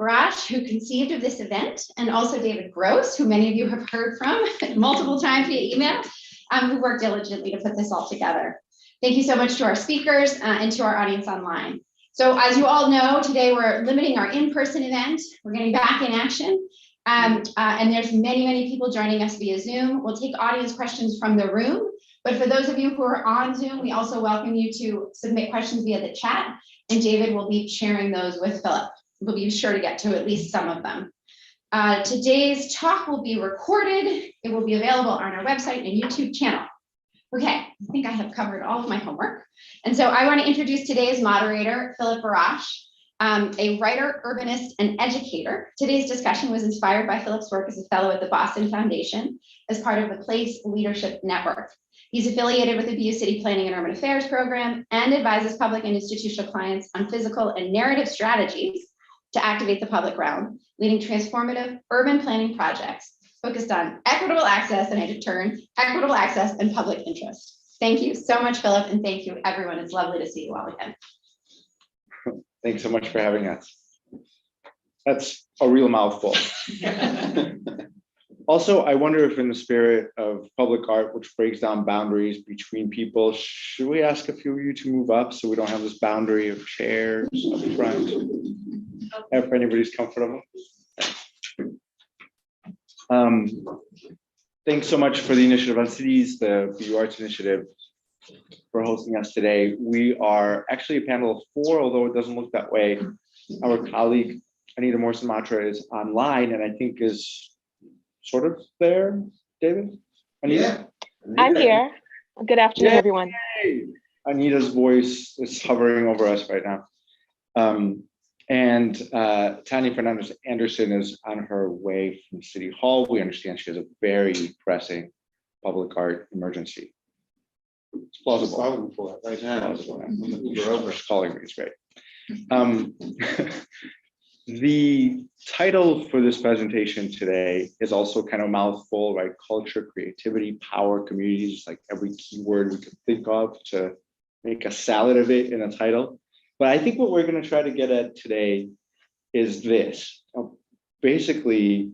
Barash, who conceived of this event, and also David Gross, who many of you have heard from multiple times via email, who worked diligently to put this all together. Thank you so much to our speakers and to our audience online. So as you all know, today we're limiting our in-person event. We're getting back in action. And there's many people joining us via Zoom. We'll take audience questions from the room. But for those of you who are on Zoom, we also welcome you to submit questions via the chat. And David will be sharing those with Philip. We'll be sure to get to at least some of them. Today's talk will be recorded. It will be available on our website and YouTube channel. Okay, I think I have covered all of my homework. And so I want to introduce today's moderator, Philip Barash, a writer, urbanist, and educator. Today's discussion was inspired by Philip's work as a fellow at the Boston Foundation as part of the Place Leadership Network. He's affiliated with the BU City Planning and Urban Affairs program and advises public and institutional clients on physical and narrative strategies to activate the public realm, leading transformative urban planning projects focused on equitable access, and I had to turn, equitable access and public interest. Thank you so much, Philip, and thank you, everyone. It's lovely to see you all again. Thanks so much for having us. That's a real mouthful. Also, I wonder if in the spirit of public art, which breaks down boundaries between people, should we ask a few of you to move up so we don't have this boundary of chairs up front? If anybody's comfortable. Thanks so much for the Initiative on Cities, the BU Arts Initiative, for hosting us today. We are actually a panel of 4, although it doesn't look that way. Our colleague, Anita Morrison-Matra, is online and I think is sort of there, David? Anita? Yeah. I'm here. Good afternoon, everyone. Anita's voice is hovering over us right now. And Tania Fenandes Anderson is on her way from City Hall. We understand she has a very pressing public art emergency. It's plausible. For it right now. She's calling me, it's great. The title for this presentation today is also kind of a mouthful, right? Culture, creativity, power, communities, like every keyword we could think of to make a salad of it in a title. But I think what we're going to try to get at today is this. Basically,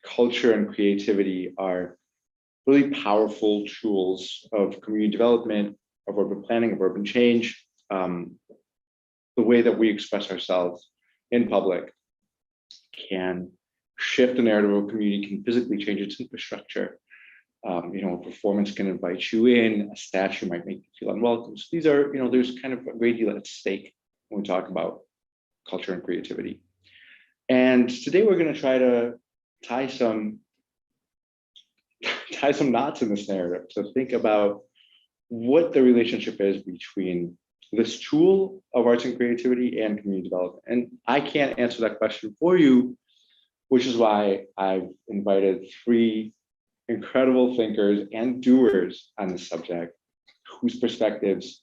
culture and creativity are really powerful tools of community development, of urban planning, of urban change. The way that we express ourselves in public can shift the narrative of a community, can physically change its infrastructure. A performance can invite you in, a statue might make you feel unwelcome. So these are, there's kind of a great deal at stake when we talk about culture and creativity. And today we're going to try to tie some knots in this narrative to think about what the relationship is between this tool of arts and creativity and community development. And I can't answer that question for you, which is why I've invited 3 incredible thinkers and doers on this subject, whose perspectives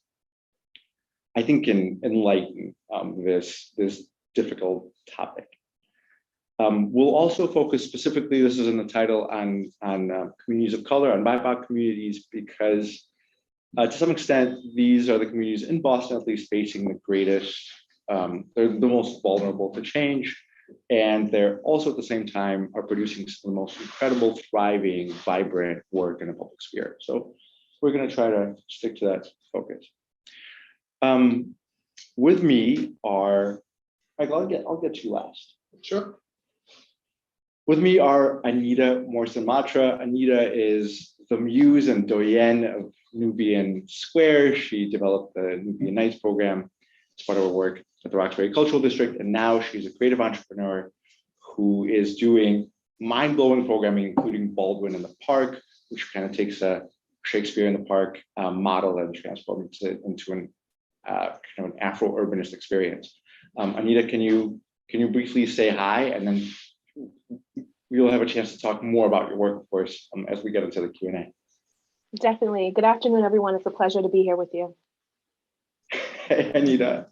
I think can enlighten this difficult topic. We'll also focus specifically, this is in the title, on communities of color, on BIPOC communities, because to some extent, these are the communities in Boston, at least, facing the greatest, they're the most vulnerable to change. And they're also at the same time are producing some of the most incredible, thriving, vibrant work in the public sphere. So we're going to try to stick to that focus. With me are, I'll get to you last. Sure. With me are Anita Morrison-Matra. Anita is the muse and doyenne of Nubian Square. She developed the Nubian Nights program as part of her work at the Roxbury Cultural District, and now she's a creative entrepreneur who is doing mind-blowing programming, including Bowdoin in the Park, which kind of takes a Shakespeare in the Park model and transforms it into an kind of an Afro-urbanist experience. Anita, can you briefly say hi, and then we'll have a chance to talk more about your work, of course, as we get into the Q&A. Definitely. Good afternoon, everyone. It's a pleasure to be here with you. Hey, Anita.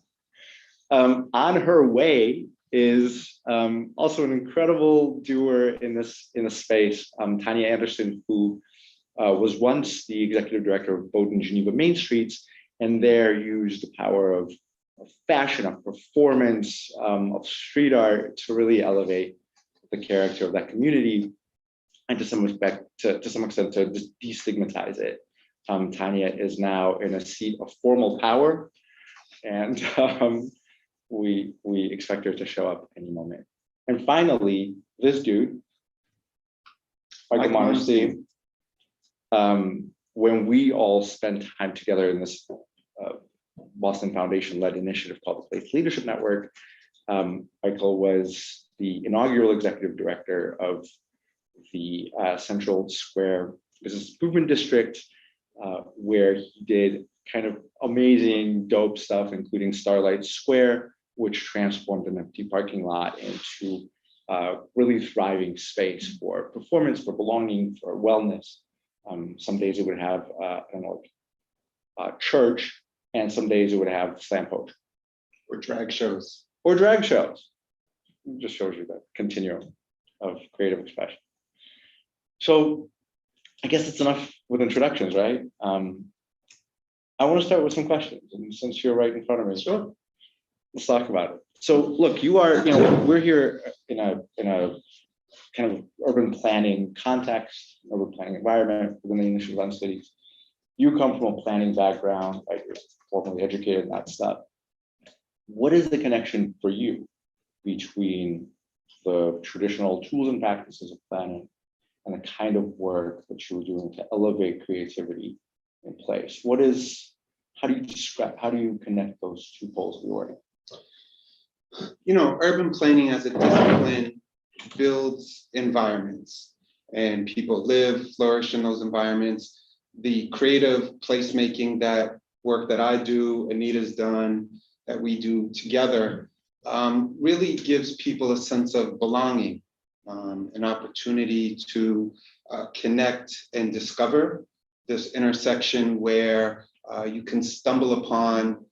On her way is also an incredible doer in this space, Tania Anderson, who was once the executive director of Bowdoin, Geneva Main Streets, and there used the power of fashion, of performance, of street art to really elevate the character of that community, and to some extent to destigmatize it. Tania is now in a seat of formal power, and we expect her to show up any moment. And finally, this dude, Michael Monestime, when we all spent time together in this Boston Foundation-led initiative called the Place Leadership Network, Michael was the inaugural executive director of the Central Square Business Improvement District, where he did kind of amazing, dope stuff, including Starlight Square, which transformed an empty parking lot into really thriving space for performance, for belonging, for wellness. Some days it would have, church, and some days it would have slam poetry. Or drag shows. Or drag shows. It just shows you the continuum of creative expression. So I guess it's enough with introductions, right? I want to start with some questions, and since you're right in front of me, sure, let's talk about it. So look, you are, we're here in a kind of urban planning context, urban planning environment within the initiative on cities. You come from a planning background, right? You're formally educated in that stuff. What is the connection for you between the traditional tools and practices of planning and the kind of work that you're doing to elevate creativity in place? How do you connect those two poles of the order? Urban planning as a discipline builds environments, and people live, flourish in those environments. The creative placemaking, that work that I do, Anita's done, that we do together, really gives people a sense of belonging, an opportunity to connect and discover this intersection where you can stumble upon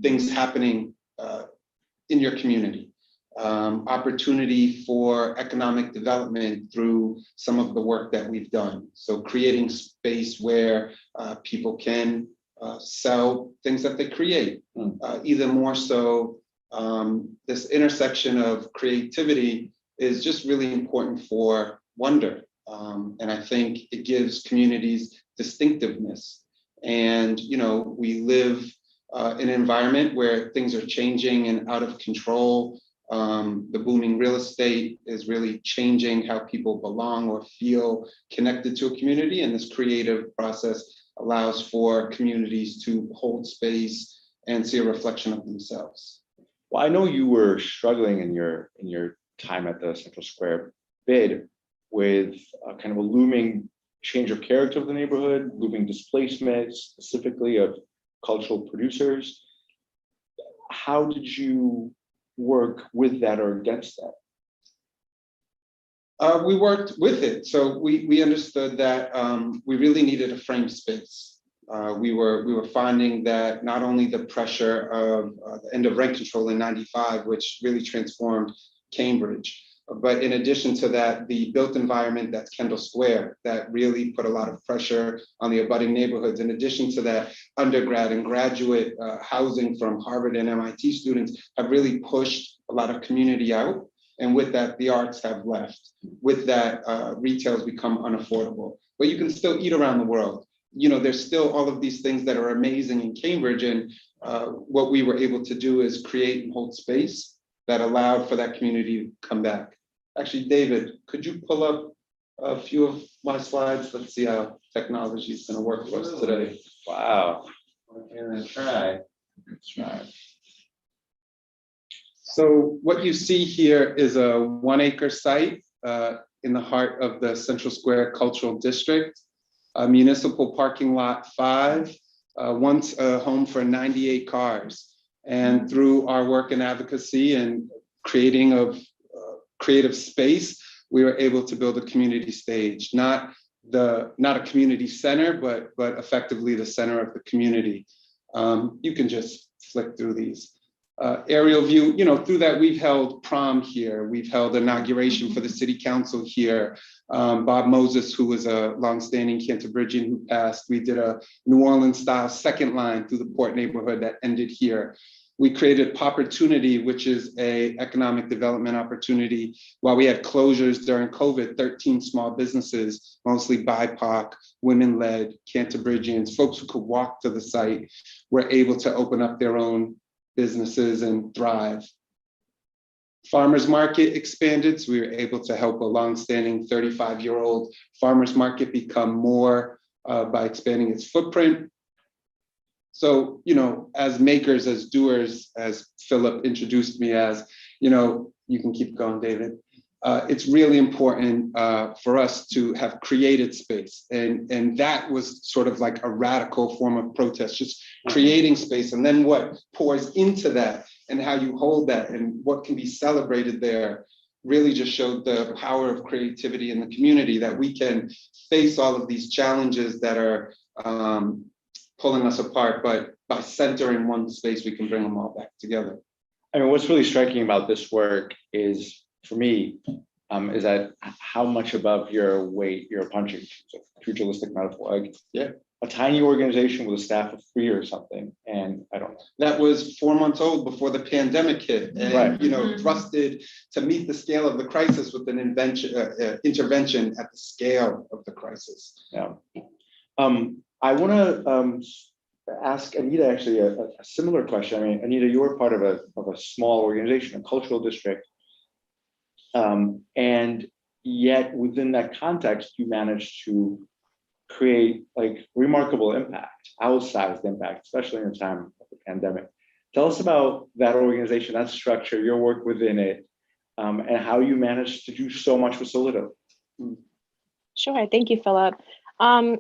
things happening in your community, opportunity for economic development through some of the work that we've done. So creating space where people can sell things that they create. Even more so, this intersection of creativity is just really important for wonder. And I think it gives communities distinctiveness. And, we live in an environment where things are changing and out of control. The booming real estate is really changing how people belong or feel connected to a community. And this creative process allows for communities to hold space and see a reflection of themselves. Well, I know you were struggling in your time at the Central Square bid with kind of a looming change of character of the neighborhood, looming displacement, specifically of cultural producers. How did you work with that or against that? We worked with it. So we understood that we really needed a frame space. We were finding that not only the pressure of the end of rent control in '95, which really transformed Cambridge, but in addition to that, the built environment that's Kendall Square that really put a lot of pressure on the abutting neighborhoods. In addition to that, undergrad and graduate housing from Harvard and MIT students have really pushed a lot of community out. And with that, the arts have left. With that, retail's become unaffordable. But you can still eat around the world. There's still all of these things that are amazing in Cambridge. And what we were able to do is create and hold space that allowed for that community to come back. Actually, David, could you pull up a few of my slides? Let's see how technology is going to work for us today. Wow. We're going to try. Let's try. So what you see here is a 1-acre site in the heart of the Central Square Cultural District, a municipal parking lot 5, once a home for 98 cars. And through our work in advocacy and creating of creative space, we were able to build a community stage, not a community center, but effectively the center of the community. You can just flick through these. Aerial view, through that we've held prom here, we've held inauguration for the city council here. Bob Moses, who was a longstanding Cantabrigian who passed, we did a New Orleans style second line through the Port neighborhood that ended here. We created Popportunity, which is a economic development opportunity. While we had closures during COVID, 13 small businesses, mostly BIPOC, women-led, Cantabrigians, folks who could walk to the site, were able to open up their own businesses and thrive. Farmers market expanded, so we were able to help a longstanding 35-year-old farmers market become more by expanding its footprint. So, you know, as makers, as doers, as Philip introduced me as, you know, you can keep going, David. It's really important for us to have created space. And that was sort of like a radical form of protest, just creating space. And then what pours into that and how you hold that and what can be celebrated there really just showed the power of creativity in the community, that we can face all of these challenges that are pulling us apart, but by centering one space, we can bring them all back together. I mean, what's really striking about this work is, for me, is that how much above your weight you're punching. So, pugilistic metaphor. Like, yeah, a tiny organization with a staff of 3 or something, and I don't know. That was 4 months old before the pandemic hit, and right. You know, thrusted to meet the scale of the crisis with an intervention at the scale of the crisis. Yeah. I want to ask Anita actually a similar question. I mean, Anita, you were part of a small organization, a cultural district, and yet within that context, you managed to create like remarkable impact, outsized impact, especially in the time of the pandemic. Tell us about that organization, that structure, your work within it, and how you managed to do so much with so little. Sure, thank you, Philip.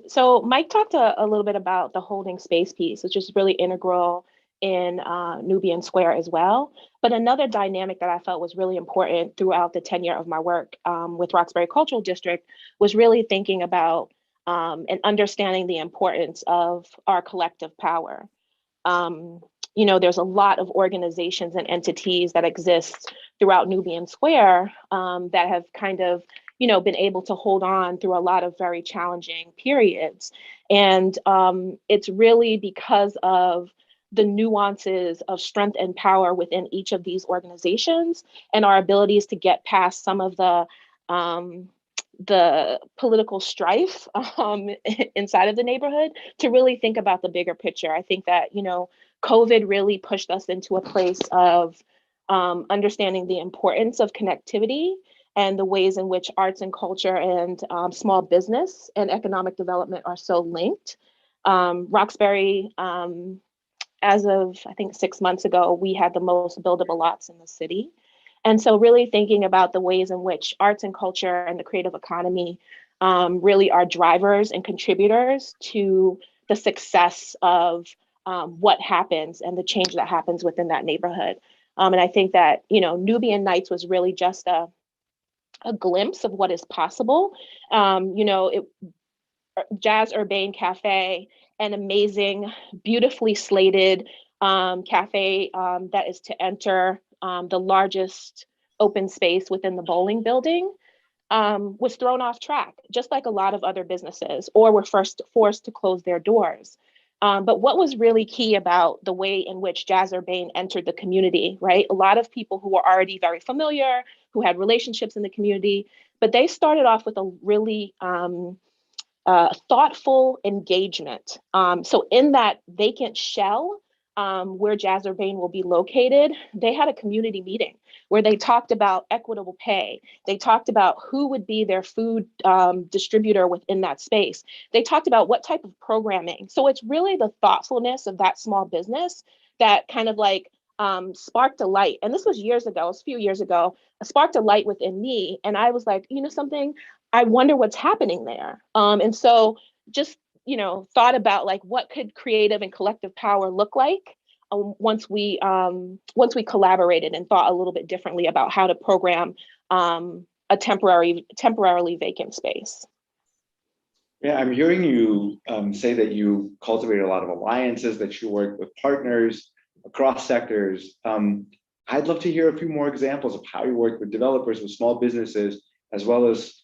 So Mike talked a little bit about the holding space piece, which is really integral in Nubian Square as well. But another dynamic that I felt was really important throughout the tenure of my work with Roxbury Cultural District was really thinking about and understanding the importance of our collective power. You know, there's a lot of organizations and entities that exist throughout Nubian Square that have kind of, you know, been able to hold on through a lot of very challenging periods. And it's really because of the nuances of strength and power within each of these organizations and our abilities to get past some of the political strife inside of the neighborhood to really think about the bigger picture. I think that, you know, COVID really pushed us into a place of understanding the importance of connectivity and the ways in which arts and culture and small business and economic development are so linked. Roxbury, as of, I think, 6 months ago, we had the most buildable lots in the city. And so really thinking about the ways in which arts and culture and the creative economy really are drivers and contributors to the success of what happens and the change that happens within that neighborhood. And I think that, you know, Nubian Nights was really just a glimpse of what is possible. You know, Jazz Urbane Cafe, an amazing, beautifully slated cafe that is to enter the largest open space within the bowling building, was thrown off track, just like a lot of other businesses, or were forced to close their doors. But what was really key about the way in which Jazz Urbane entered the community, right? A lot of people who were already very familiar, who had relationships in the community, but they started off with a really thoughtful engagement. So in that vacant shell where Jazz Urbane will be located, they had a community meeting where they talked about equitable pay. They talked about who would be their food distributor within that space. They talked about what type of programming. So it's really the thoughtfulness of that small business that kind of like sparked a light. And this was years ago, it was a few years ago, sparked a light within me. And I was like, you know something, I wonder what's happening there. And so just, you know, thought about like what could creative and collective power look like once we collaborated and thought a little bit differently about how to program a temporarily vacant space. Yeah, I'm hearing you say that you cultivate a lot of alliances, that you work with partners across sectors. I'd love to hear a few more examples of how you work with developers, with small businesses, as well as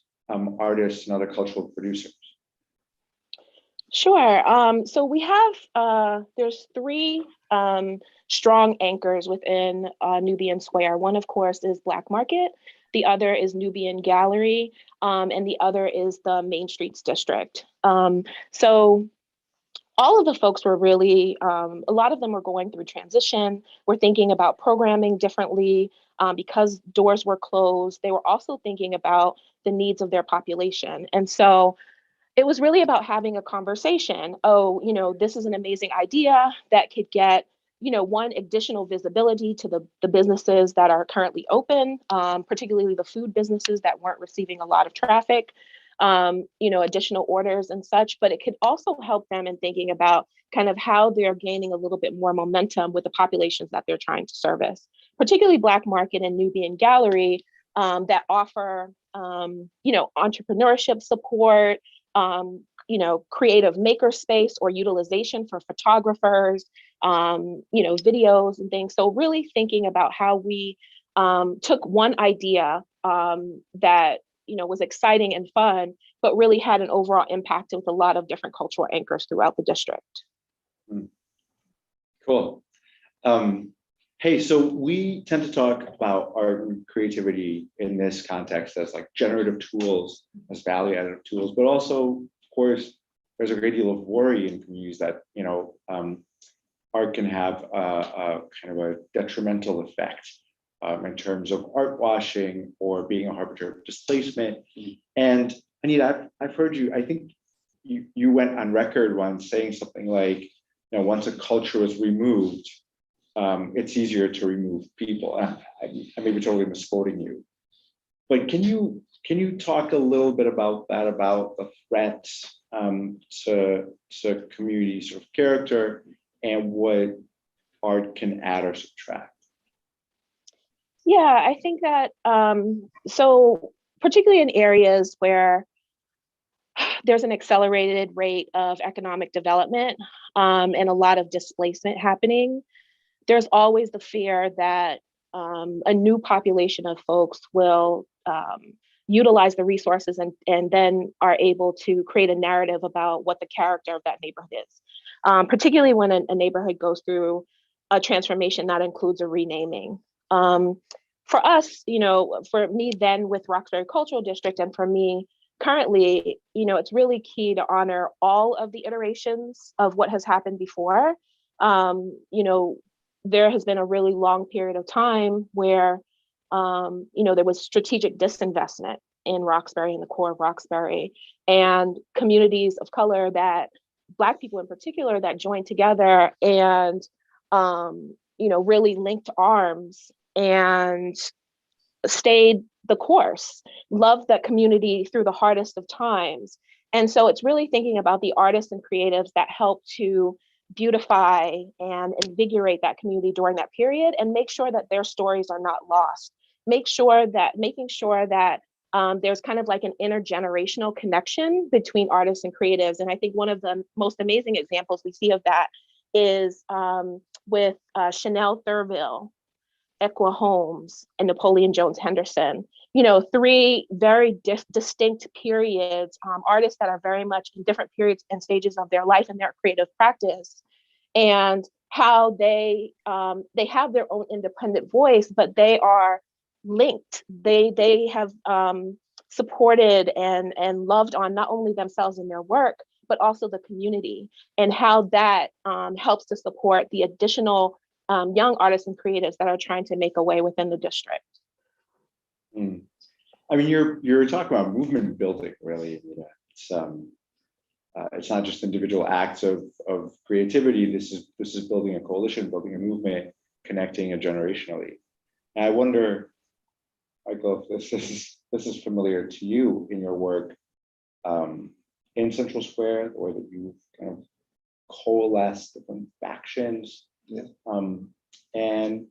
artists and other cultural producers. Sure. So we have, there's three strong anchors within Nubian Square. One, of course, is Black Market. The other is Nubian Gallery. And the other is the Main Streets District. So all of the folks were really, a lot of them were going through transition. We're thinking about programming differently because doors were closed. They were also thinking about the needs of their population. And so it was really about having a conversation. Oh, this is an amazing idea that could get, one, additional visibility to the businesses that are currently open, particularly the food businesses that weren't receiving a lot of traffic, additional orders and such, but it could also help them in thinking about kind of how they're gaining a little bit more momentum with the populations that they're trying to service, particularly Black Market and Nubian Gallery that offer, entrepreneurship support, creative maker space or utilization for photographers, videos and things. So really thinking about how we took one idea that, was exciting and fun, but really had an overall impact with a lot of different cultural anchors throughout the district. Cool. Hey, so we tend to talk about art and creativity in this context as like generative tools, as value additive tools, but also, of course, there's a great deal of worry in communities that, art can have a kind of a detrimental effect in terms of art washing or being a harbinger of displacement. And Anita, I've heard you, I think you went on record once saying something like, once a culture was removed, it's easier to remove people. I may be totally misquoting you, but can you talk a little bit about that, about the threat to community sort of character and what art can add or subtract? Yeah, I think that, so particularly in areas where there's an accelerated rate of economic development and a lot of displacement happening, there's always the fear that a new population of folks will utilize the resources and then are able to create a narrative about what the character of that neighborhood is, particularly when a neighborhood goes through a transformation that includes a renaming. For us, for me then with Roxbury Cultural District, and for me currently, it's really key to honor all of the iterations of what has happened before. There has been a really long period of time where, there was strategic disinvestment in Roxbury, in the core of Roxbury, and communities of color that Black people in particular that joined together and, really linked arms and stayed the course, loved that community through the hardest of times. And so it's really thinking about the artists and creatives that help to beautify and invigorate that community during that period and make sure that their stories are not lost. Making sure that there's kind of like an intergenerational connection between artists and creatives. And I think one of the most amazing examples we see of that is with Chanel Thurville, Equa Holmes, and Napoleon Jones Henderson. Three very distinct periods, artists that are very much in different periods and stages of their life and their creative practice, and how they have their own independent voice, but they are linked. They have supported and loved on not only themselves and their work, but also the community, and how that helps to support the additional young artists and creatives that are trying to make a way within the district. I mean, you're talking about movement building, really. It's not just individual acts of creativity. This is building a coalition, building a movement, connecting it generationally. And I wonder, Michael, if this is familiar to you in your work in Central Square, or that you've kind of coalesced different factions. Yeah. And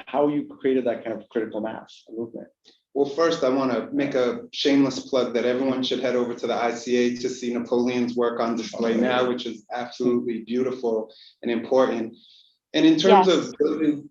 how you created that kind of critical mass movement. Well, first, I want to make a shameless plug that everyone should head over to the ICA to see Napoleon's work on display now, which is absolutely beautiful and important. And in terms of building,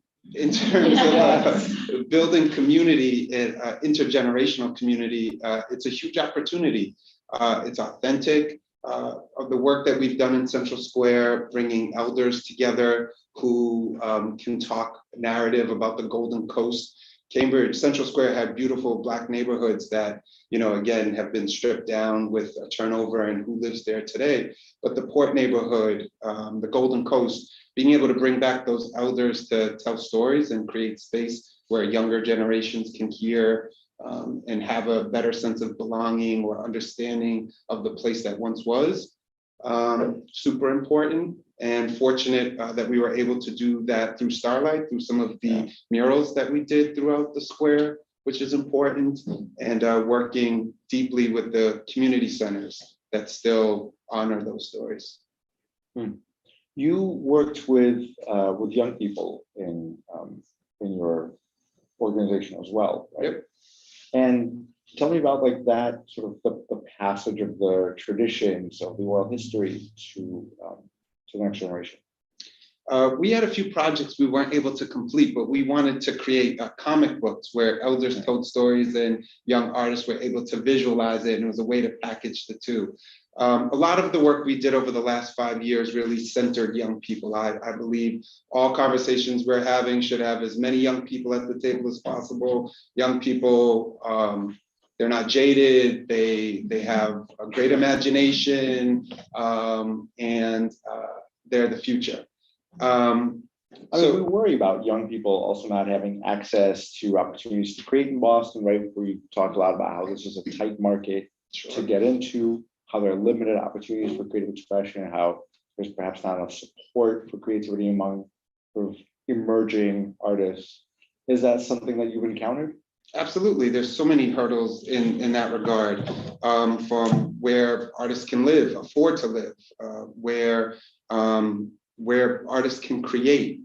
building community and intergenerational community, it's a huge opportunity. It's authentic. of the work that we've done in Central Square, bringing elders together who can talk narrative about the Golden Coast. Cambridge, Central Square had beautiful Black neighborhoods that, again, have been stripped down with a turnover and who lives there today. But the Port neighborhood, the Golden Coast, being able to bring back those elders to tell stories and create space where younger generations can hear and have a better sense of belonging or understanding of the place that once was. Super important and fortunate that we were able to do that through Starlight, through some of the murals that we did throughout the square, which is important, and working deeply with the community centers that still honor those stories. You worked with young people in your organization as well, right? Yep. And tell me about like that sort of the passage of the traditions of the oral history to the next generation. We had a few projects we weren't able to complete, but we wanted to create comic books where elders told stories and young artists were able to visualize it, and it was a way to package the two. A lot of the work we did over the last 5 years really centered young people. I believe all conversations we're having should have as many young people at the table as possible. Young people, they're not jaded, they have a great imagination, and they're the future. I mean, we worry about young people also not having access to opportunities to create in Boston, right? We talked a lot about how this is a tight market to get into, how there are limited opportunities for creative expression, and how there's perhaps not enough support for creativity among sort of emerging artists. Is that something that you've encountered? Absolutely. There's so many hurdles in that regard, from where artists can live, afford to live, where artists can create,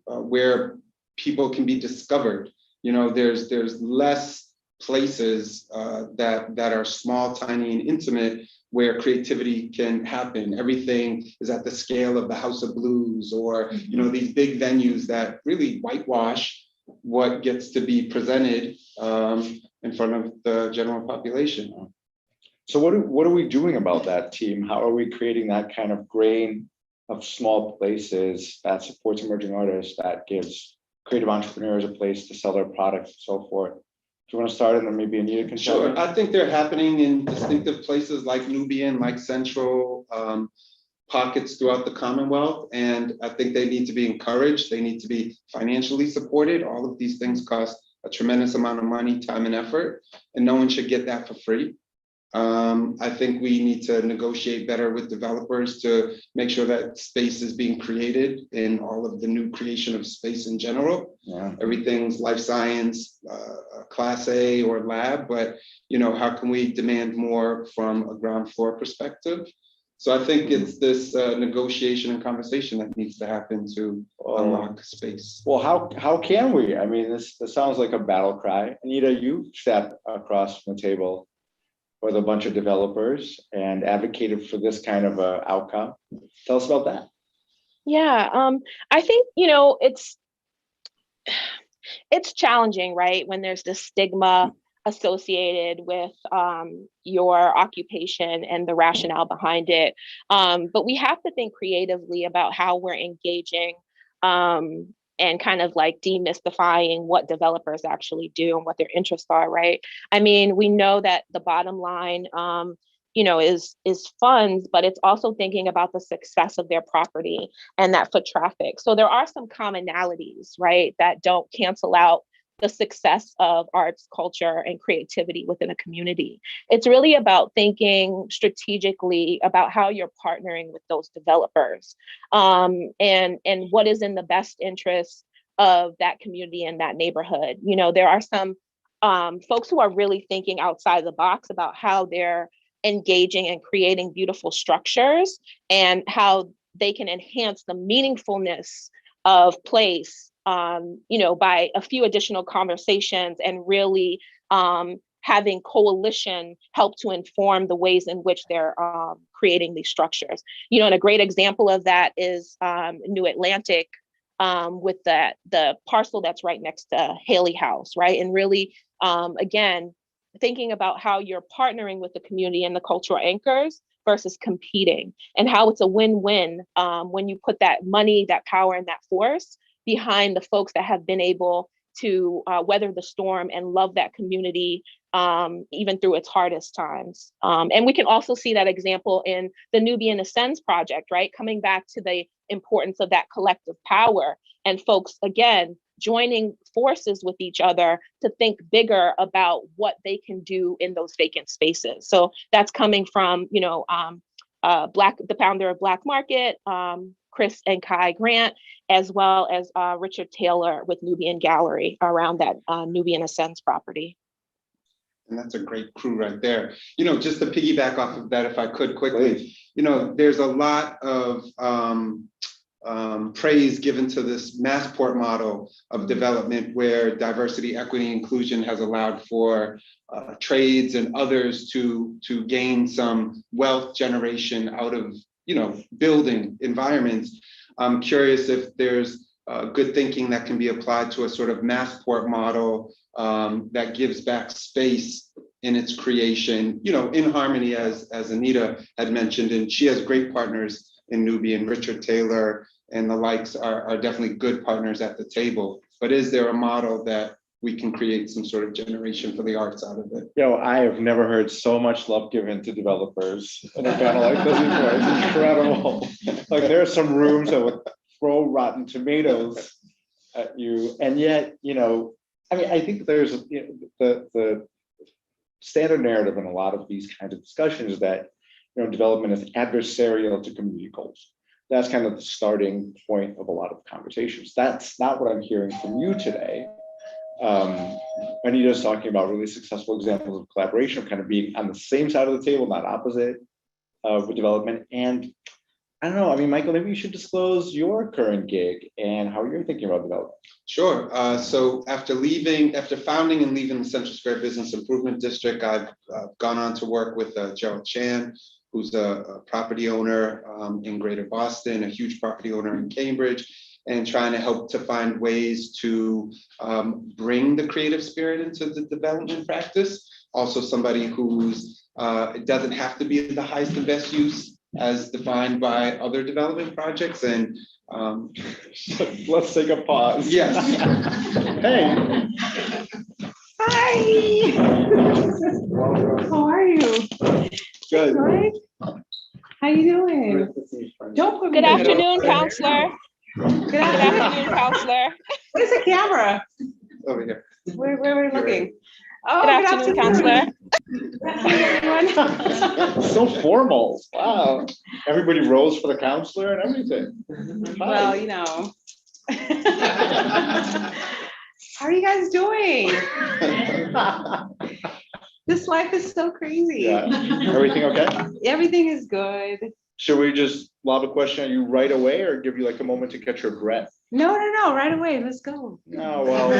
where people can be discovered. There's less places that are small, tiny, and intimate where creativity can happen. Everything is at the scale of the House of Blues or these big venues that really whitewash what gets to be presented in front of the general population. So what are we doing about that, team? How are we creating that kind of grain of small places that supports emerging artists, that gives creative entrepreneurs a place to sell their products and so forth? Do you want to start, and then maybe Anita can Sure. start? I think they're happening in distinctive places like Nubian, like Central, pockets throughout the Commonwealth. And I think they need to be encouraged. They need to be financially supported. All of these things cost a tremendous amount of money, time, and effort, and no one should get that for free. I think we need to negotiate better with developers to make sure that space is being created in all of the new creation of space in general. Yeah. Everything's life science, class A or lab, but how can we demand more from a ground floor perspective? So I think it's this negotiation and conversation that needs to happen to unlock space. Well, how can we? I mean, this sounds like a battle cry. Anita, you sat across from the table with a bunch of developers and advocated for this kind of a outcome. Tell us about that. Yeah, I think it's challenging, right? When there's this stigma associated with your occupation and the rationale behind it. But we have to think creatively about how we're engaging and kind of like demystifying what developers actually do and what their interests are, right? I mean, we know that the bottom line is funds, but it's also thinking about the success of their property and that foot traffic. So there are some commonalities, right, that don't cancel out the success of arts, culture, and creativity within a community. It's really about thinking strategically about how you're partnering with those developers, and what is in the best interest of that community and that neighborhood. There are some folks who are really thinking outside the box about how they're engaging and creating beautiful structures and how they can enhance the meaningfulness of place, by a few additional conversations and really having coalition help to inform the ways in which they're creating these structures. And a great example of that is New Atlantic with the parcel that's right next to Haley House, right? And really, again, thinking about how you're partnering with the community and the cultural anchors versus competing, and how it's a win-win when you put that money, that power, and that force behind the folks that have been able to weather the storm and love that community even through its hardest times. And we can also see that example in the Nubian Ascends project, right? Coming back to the importance of that collective power and folks, again, joining forces with each other to think bigger about what they can do in those vacant spaces. So that's coming from, the founder of Black Market, Chris and Kai Grant, as well as Richard Taylor with Nubian Gallery around that Nubian Ascends property. And that's a great crew right there. Just to piggyback off of that, if I could quickly, there's a lot of praise given to this Massport model of development where diversity, equity, inclusion has allowed for trades and others to gain some wealth generation out of building environments. I'm curious if there's good thinking that can be applied to a sort of Massport model that gives back space in its creation, in harmony, as Anita had mentioned, and she has great partners in Nubian. Richard Taylor and the likes are definitely good partners at the table. But is there a model that we can create some sort of generation for the arts out of it? I have never heard so much love given to developers in a panel like this before. It's incredible. Like, there are some rooms that would throw rotten tomatoes at you, and yet, I think there's the standard narrative in a lot of these kinds of discussions that development is adversarial to community goals. That's kind of the starting point of a lot of conversations. That's not what I'm hearing from you today. Anita's talking about really successful examples of collaboration, kind of being on the same side of the table, not opposite, with development. And I don't know, Michael, maybe you should disclose your current gig and how you're thinking about development. Sure. So after founding and leaving the Central Square Business Improvement District, I've gone on to work with Gerald Chan, who's a property owner in Greater Boston, a huge property owner in Cambridge, and trying to help to find ways to bring the creative spirit into the development practice. Also somebody who's, it doesn't have to be the highest and best use as defined by other development projects. And let's take a pause. Yes. Hey. Hi. How are you? Good. Right? How you doing? Don't put me Good down. afternoon, Councilor. Good Good afternoon, Councilor. Where's the camera? Over here. Where are we looking? Oh, Good afternoon, Councilor. Good afternoon, everyone. So formal. Wow. Everybody rose for the counselor and everything. Well, how are you guys doing? This life is so crazy. Yeah. Everything okay? Everything is good. Should we just lob a question at you right away or give you like a moment to catch your breath? No, right away. Let's go. No, well,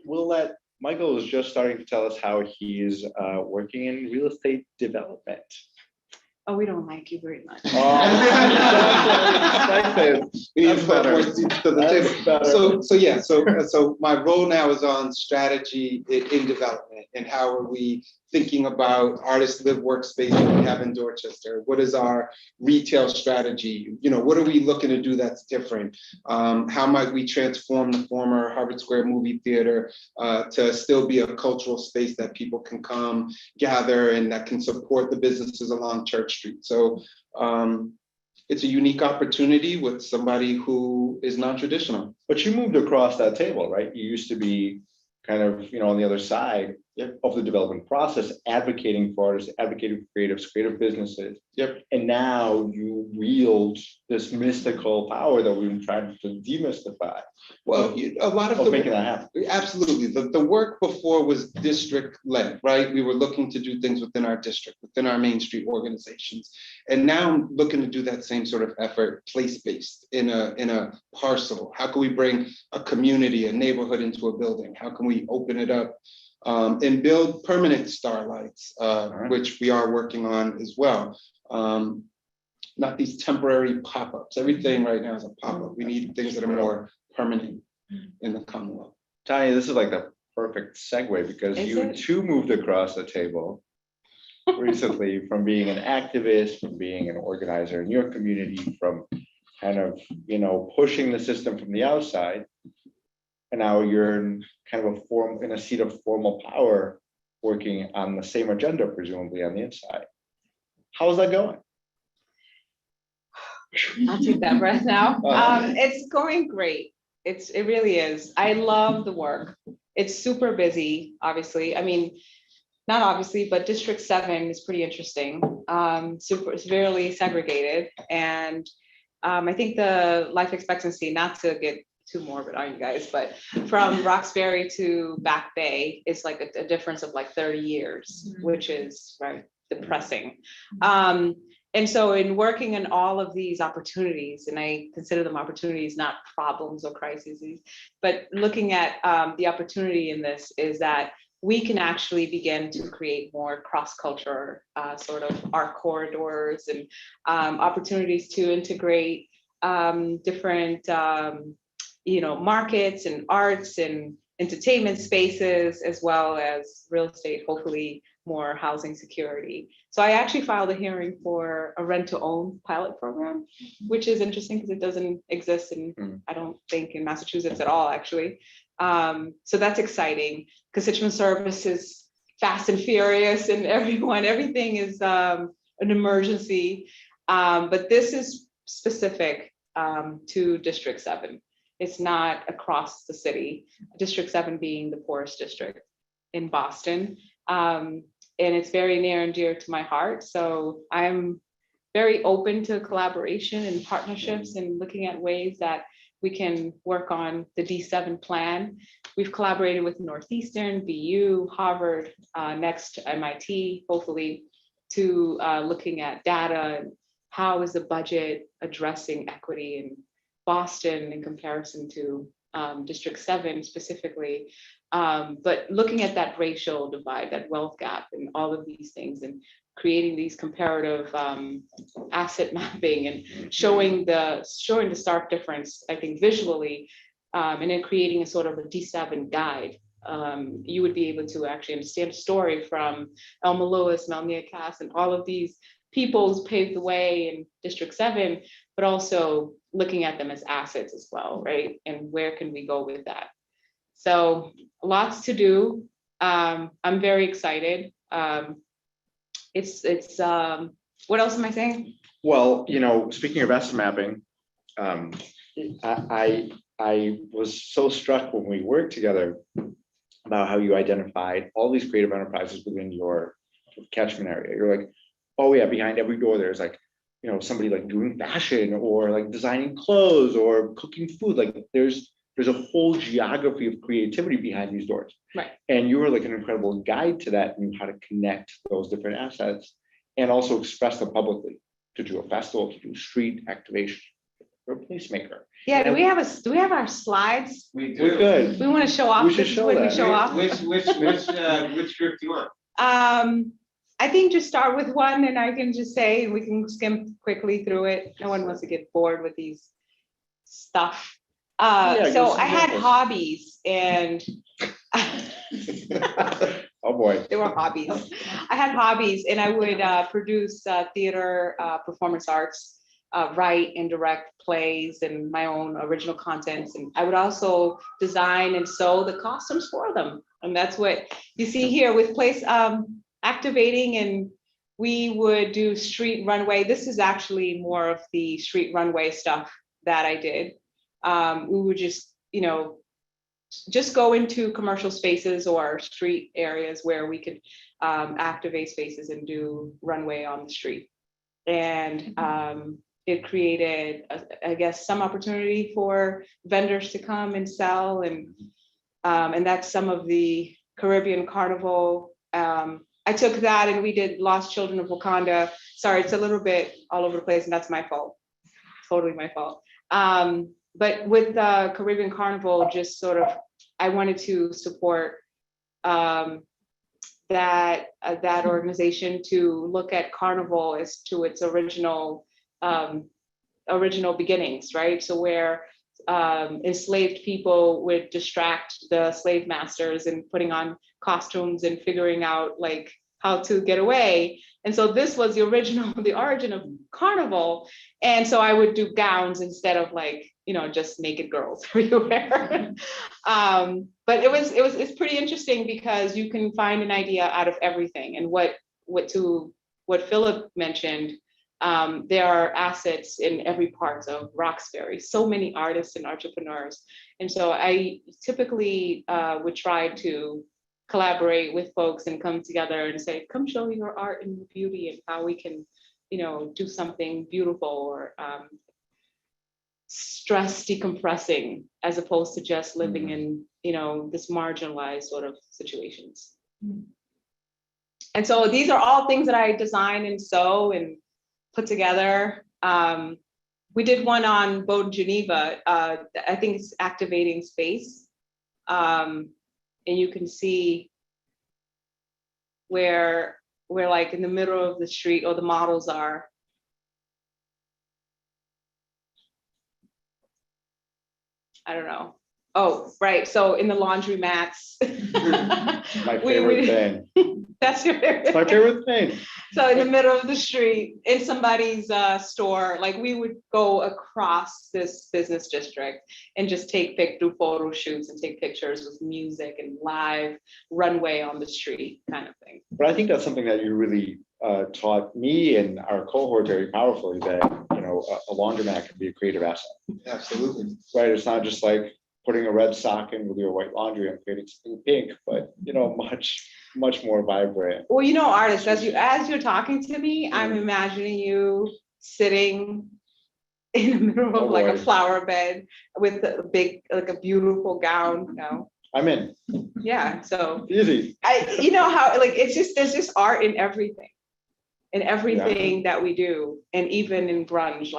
we'll let Michael is just starting to tell us how he's working in real estate development. Oh, we don't like you very much. Oh, We need to put more seats to the table. So my role now is on strategy in development, and how are we thinking about artist live workspace that we have in Dorchester? What is our retail strategy? What are we looking to do that's different? How might we transform the former Harvard Square movie theater to still be a cultural space that people can come gather and that can support the businesses along Church Street? So it's a unique opportunity with somebody who is non-traditional. But you moved across that table, right? You used to be kind of, on the other side of the development process, advocating for artists, advocating for creative businesses. Yep. And now you wield this mystical power that we've been trying to demystify. Well, a lot of making that happen. Absolutely. The work before was district-led, right? We were looking to do things within our district, within our Main Street organizations. And now I'm looking to do that same sort of effort, place-based, in a parcel. How can we bring a community, a neighborhood into a building? How can we open it up and build permanent Starlights, which we are working on as well. Not these temporary pop-ups. Everything right now is a pop-up. We need things that are more permanent in the Commonwealth. Tania, this is like the perfect segue because you too moved across the table recently from being an activist, from being an organizer in your community, from kind of, pushing the system from the outside. And now you're in kind of in a seat of formal power, working on the same agenda, presumably on the inside. How's that going? I'll take that breath now. Uh-huh. It's going great. It really is. I love the work. It's super busy, obviously. I mean, not obviously, but District 7 is pretty interesting. Super severely segregated. And I think the life expectancy, not to get too morbid on you guys, but from Roxbury to Back Bay is like a difference of like 30 years, which is right depressing. And so in working on all of these opportunities, and I consider them opportunities, not problems or crises, but looking at the opportunity in this is that we can actually begin to create more cross-culture sort of art corridors and opportunities to integrate different markets and arts and entertainment spaces, as well as real estate, hopefully more housing security. So I actually filed a hearing for a rent-to-own pilot program, which is interesting because it doesn't exist in, I don't think, in Massachusetts at all, actually. So that's exciting. Constituent service is fast and furious, and everything is an emergency. But this is specific to District 7. It's not across the city, District 7 being the poorest district in Boston. And it's very near and dear to my heart. So I'm very open to collaboration and partnerships and looking at ways that we can work on the D7 plan. We've collaborated with Northeastern, BU, Harvard, next MIT, hopefully, to looking at data and how is the budget addressing equity in Boston in comparison to District 7 specifically. But looking at that racial divide, that wealth gap, and all of these things, and creating these comparative asset mapping and showing the stark difference, I think, visually, and then creating a sort of a D7 guide. You would be able to actually understand a story from Elma Lewis, Melnia Cass, and all of these people who paved the way in District 7, but also looking at them as assets as well, right? And where can we go with that? So lots to do. I'm very excited. It's what else am I saying? Well, speaking of asset mapping, I was so struck when we worked together about how you identified all these creative enterprises within your catchment area. You're like, oh yeah, behind every door there's like, somebody like doing fashion or like designing clothes or cooking food. Like there's a whole geography of creativity behind these doors. Right. And you were like an incredible guide to that, and how to connect those different assets and also express them publicly, to do a festival, to do street activation, or a placemaker. Yeah, do we have our slides? We do. We're good. We want to show off. We should This is show when we that. show off. Which group do you want? I think just start with one, and I can just say we can skim quickly through it. No one wants to get bored with these stuff. So I had hobbies, and oh boy, there were hobbies. I had hobbies, and I would produce theater, performance arts, write and direct plays and my own original contents. And I would also design and sew the costumes for them. And that's what you see here with place activating. And we would do street runway. This is actually more of the street runway stuff that I did. We would just go into commercial spaces or street areas where we could activate spaces and do runway on the street. And it created, I guess, some opportunity for vendors to come and sell, and that's some of the Caribbean Carnival. I took that and we did Lost Children of Wakanda. Sorry, it's a little bit all over the place, and that's my fault. Totally my fault. But with the Caribbean Carnival, just sort of, I wanted to support that organization to look at Carnival as to its original beginnings, right? So where enslaved people would distract the slave masters and putting on costumes and figuring out like how to get away. And so this was the origin of carnival. And so I would do gowns instead of like, just naked girls everywhere. But it's pretty interesting because you can find an idea out of everything. And what Philip mentioned, there are assets in every part of Roxbury, so many artists and entrepreneurs. And so I typically would try to collaborate with folks and come together and say, come show me your art and beauty and how we can, do something beautiful or stress decompressing, as opposed to just living in, this marginalized sort of situations. And so these are all things that I design and sew and put together. We did one on Bowdoin, Geneva. I think it's activating space. And you can see where we're like in the middle of the street, or the models are. I don't know. Oh, right. So in the laundromats. My favorite thing. That's your favorite. My favorite thing. So in the middle of the street, in somebody's store, like we would go across this business district and just do photo shoots and take pictures with music and live runway on the street kind of thing. But I think that's something that you really taught me and our cohort very powerfully, that a laundromat can be a creative asset. Absolutely. Right. It's not just like putting a red sock in with your white laundry and creating something pink, but much more vibrant. Well, artists, as you're talking to me, I'm imagining you sitting in the middle of like a flower bed with a big, like a beautiful gown. I'm in. Yeah. So easy. How like there's just art in everything. In everything that we do, and even in grunge,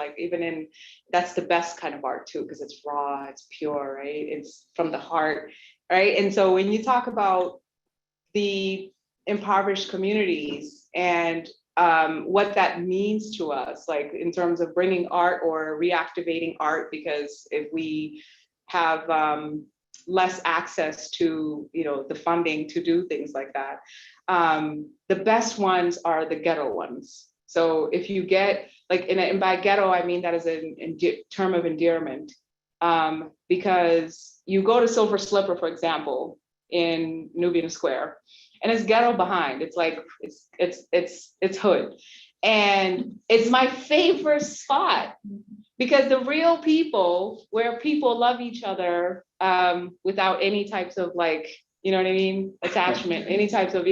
that's the best kind of art too, because it's raw, it's pure, right? It's from the heart, right? And so when you talk about the impoverished communities and what that means to us, like in terms of bringing art or reactivating art, because if we have less access to the funding to do things like that, the best ones are the ghetto ones. So if you get and by ghetto I mean that as a term of endearment, because you go to Silver Slipper, for example, in Nubian Square, and it's ghetto behind. It's like it's hood, and it's my favorite spot because the real people, where people love each other without any types of attachment, any types of,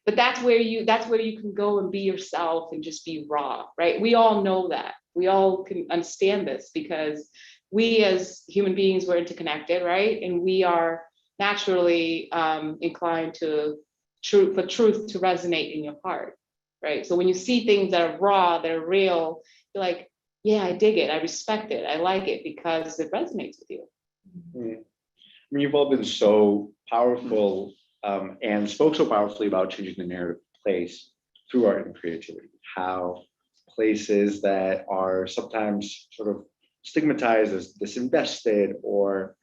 but that's where you can go and be yourself and just be raw, right? We all know that. We all can understand this because we as human beings, we're interconnected, right? And we are naturally inclined for truth to resonate in your heart, right? So when you see things that are raw, that are real, you're like, yeah, I dig it, I respect it, I like it because it resonates with you. Mm-hmm. I mean, you've all been so powerful and spoke so powerfully about changing the narrative of place through art and creativity. How places that are sometimes sort of stigmatized as disinvested or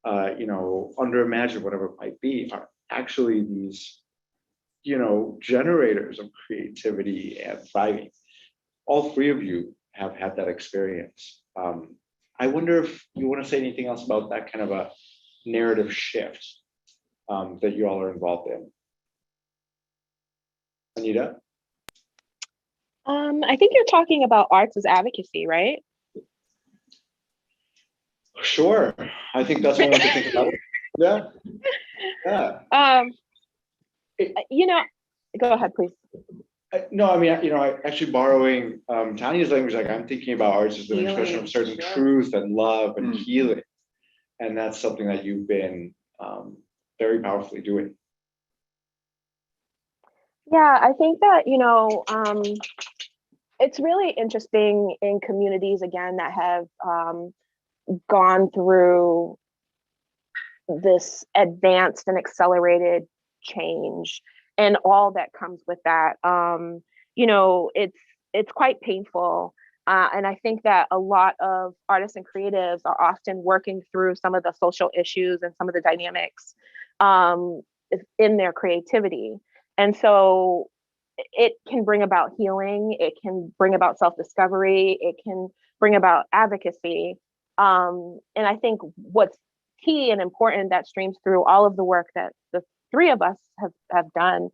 underimagined, whatever it might be, are actually these generators of creativity and thriving. All three of you have had that experience. I wonder if you want to say anything else about that kind of a narrative shift that you all are involved in. Anita? I think you're talking about arts as advocacy, right? Sure. I think that's one way to think about it. Yeah. Go ahead, please. No, I mean, I actually borrowing Tania's language, like I'm thinking about arts as an expression of certain truth and love and healing. And that's something that you've been very powerfully doing. Yeah, I think that, it's really interesting in communities, again, that have gone through this advanced and accelerated change and all that comes with that. It's quite painful. And I think that a lot of artists and creatives are often working through some of the social issues and some of the dynamics in their creativity. And so it can bring about healing, it can bring about self-discovery, it can bring about advocacy. And I think what's key and important that streams through all of the work that the three of us have done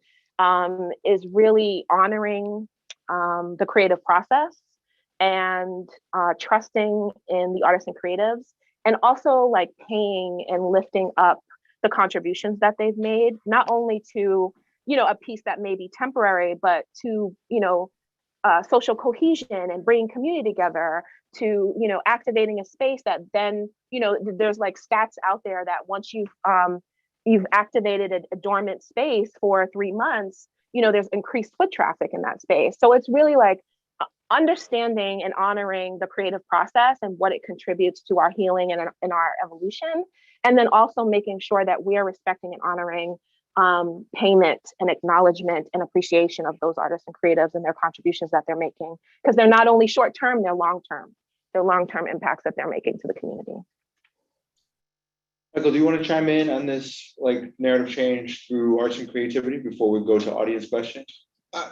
is really honoring the creative process and trusting in the artists and creatives, and also like paying and lifting up the contributions that they've made, not only to, you know, a piece that may be temporary, but to, you know, social cohesion and bringing community together, to, you know, activating a space that then, you know, there's like stats out there that once you've activated a dormant space for 3 months, you know, there's increased foot traffic in that space. So it's really like understanding and honoring the creative process and what it contributes to our healing and our evolution. And then also making sure that we are respecting and honoring payment and acknowledgement and appreciation of those artists and creatives and their contributions that they're making. Because they're not only short-term, they're long-term. They're long-term impacts that they're making to the community. Michael, do you want to chime in on this like narrative change through arts and creativity before we go to audience questions?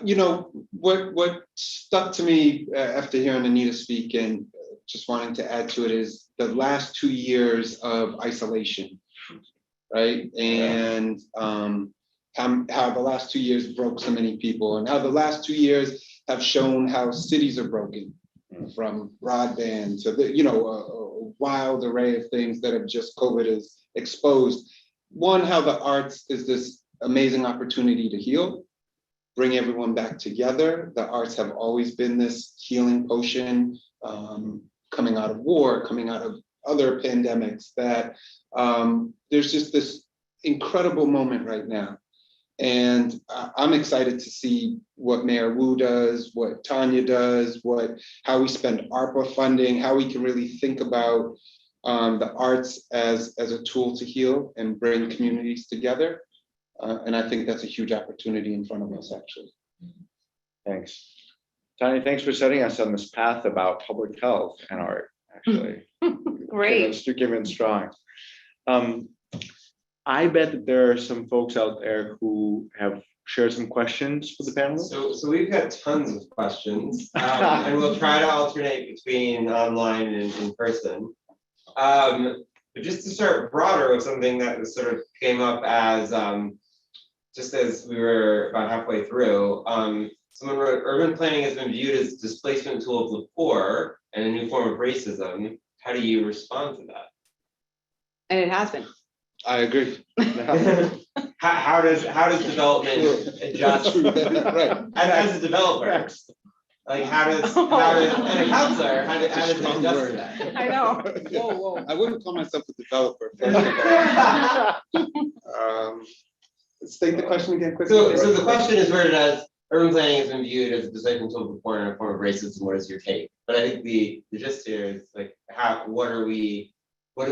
You know, what stuck to me after hearing Anita speak and just wanting to add to it is the last 2 years of isolation, right? And how the last 2 years broke so many people, and how the last 2 years have shown how cities are broken, from broadband to the, you know, a wild array of things that have just COVID has exposed. One, how the arts is this amazing opportunity to heal, bring everyone back together. The arts have always been this healing potion, coming out of war, coming out of other pandemics, that there's just this incredible moment right now. And I'm excited to see what Mayor Wu does, what Tania does, how we spend ARPA funding, how we can really think about the arts as a tool to heal and bring communities together. And I think that's a huge opportunity in front of us, actually. Thanks. Tania, thanks for setting us on this path about public health and art, actually. Great. You're giving strong. I bet that there are some folks out there who have shared some questions for the panel. So we've got tons of questions, and we'll try to alternate between online and in person. But just to start broader with something that sort of came up as just as we were about halfway through, someone wrote, urban planning has been viewed as displacement tool of the poor and a new form of racism. How do you respond to that? And it has been. I agree. How does development adjust? Right. As a developer, like how does and a counselor, how does it adjust to that? I know. Whoa. I wouldn't call myself a developer. State the question again quickly. So the question is worded as urban planning has been viewed as a displacement tool of the poor and a form of racism. What is your take? But I think the gist here is like what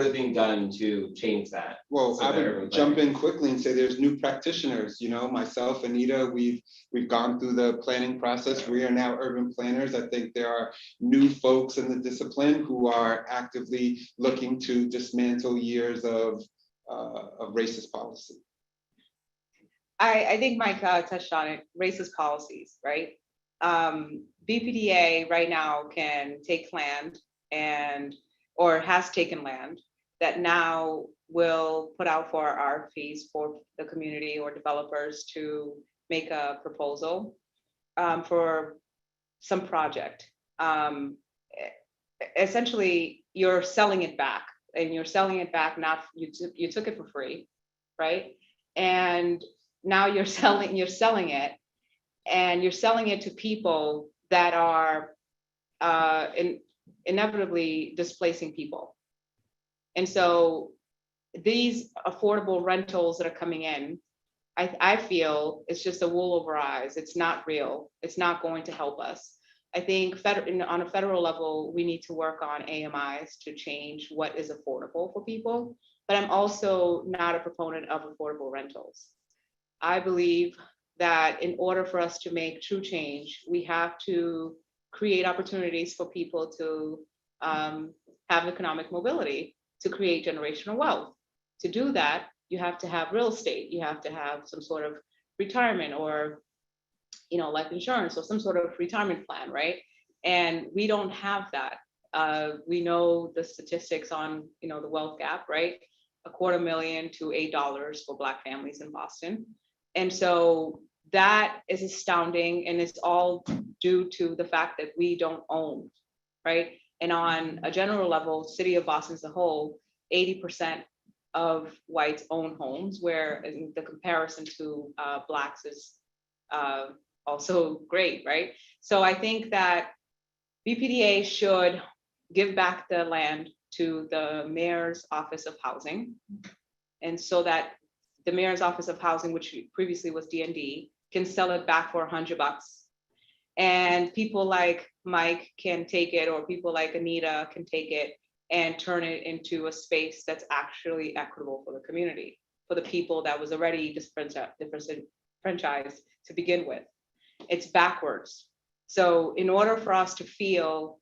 is being done to change that? Well, So I that would jump in quickly and say there's new practitioners. You know, myself, Anita, we've gone through the planning process. We are now urban planners. I think there are new folks in the discipline who are actively looking to dismantle years of racist policy. I think Mike touched on it, racist policies, right? BPDA right now can take land or has taken land that now will put out for RFPs for the community or developers to make a proposal for some project. Essentially, you're selling it back, and you're selling it back, not you took it for free, right? And now you're selling it, and you're selling it to people that are inevitably displacing people. And so these affordable rentals that are coming in, I feel it's just a wool over eyes. It's not real. It's not going to help us. I think on a federal level, we need to work on AMIs to change what is affordable for people. But I'm also not a proponent of affordable rentals. I believe that in order for us to make true change, we have to create opportunities for people to have economic mobility, to create generational wealth. To do that, you have to have real estate, you have to have some sort of retirement or, life insurance or some sort of retirement plan, right? And we don't have that. We know the statistics on, the wealth gap, right? $250,000 to $8 for Black families in Boston. And so that is astounding, and it's all due to the fact that we don't own, right? And on a general level, city of Boston as a whole, 80% of whites own homes, where in the comparison to Blacks is also great, right? So I think that BPDA should give back the land to the mayor's office of housing. And so that the mayor's office of housing, which previously was D&D, can sell it back for $100. And people like Mike can take it, or people like Anita can take it and turn it into a space that's actually equitable for the community, for the people that was already disenfranchised to begin with. It's backwards. So in order for us to feel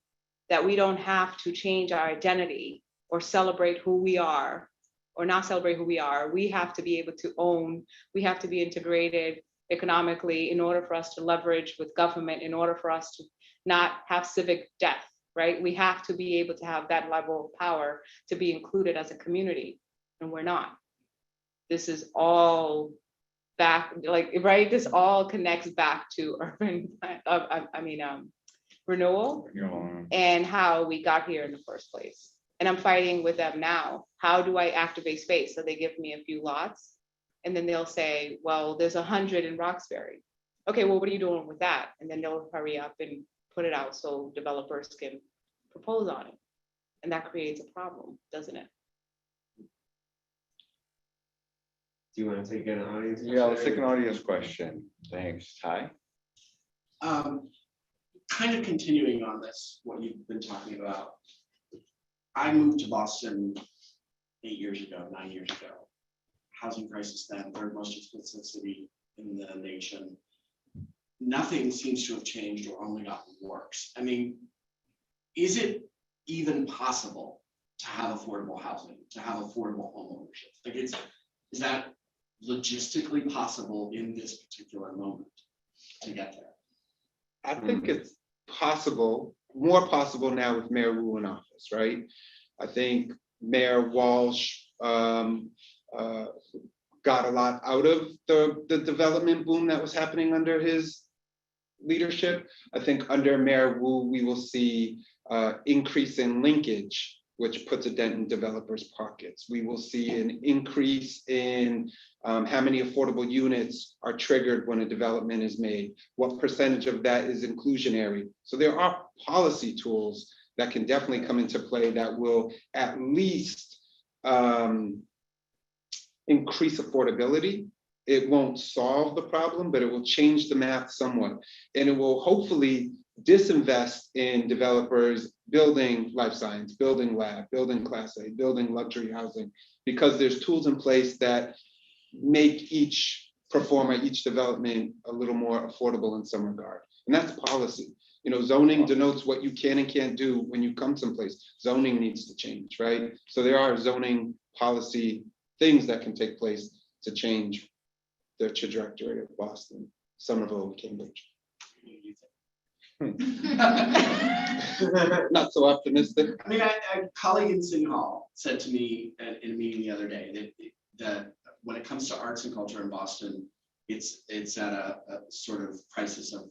that we don't have to change our identity or celebrate who we are or not celebrate who we are, we have to be able to own, we have to be integrated economically in order for us to leverage with government, in order for us to not have civic death, right? We have to be able to have that level of power to be included as a community, and we're not. This is all back, right? This all connects back to urban, renewal and how we got here in the first place. And I'm fighting with them now. How do I activate space? So they give me a few lots, and then they'll say, well, there's 100 in Roxbury. Okay, well, what are you doing with that? And then they'll hurry up and put it out so developers can propose on it. And that creates a problem, doesn't it? Do you want to take an audience? Yeah, let's take an audience question. Thanks, Ty. Kind of continuing on this, what you've been talking about. I moved to Boston 9 years ago. Housing crisis then, third most expensive city in the nation. Nothing seems to have changed or only gotten worse. I mean, is it even possible to have affordable housing, to have affordable home ownership? Is that logistically possible in this particular moment to get there? I think it's possible, more possible now with Mayor Wu in office, right? I think Mayor Walsh got a lot out of the development boom that was happening under his leadership. I think under Mayor Wu, we will see increase in linkage, which puts a dent in developers' pockets. We will see an increase in how many affordable units are triggered when a development is made. What percentage of that is inclusionary? So there are policy tools that can definitely come into play that will at least increase affordability. It won't solve the problem, but it will change the math somewhat. And it will hopefully disinvest in developers building life science, building lab, building class A, building luxury housing, because there's tools in place that make each performer, each development a little more affordable in some regard. And that's policy. Zoning denotes what you can and can't do when you come someplace. Zoning needs to change, right? So there are zoning policy things that can take place to change the trajectory of Boston, Somerville, and Cambridge. Not so optimistic. I mean, a colleague in City Hall said to me in a meeting the other day that when it comes to arts and culture in Boston, it's at a sort of crisis of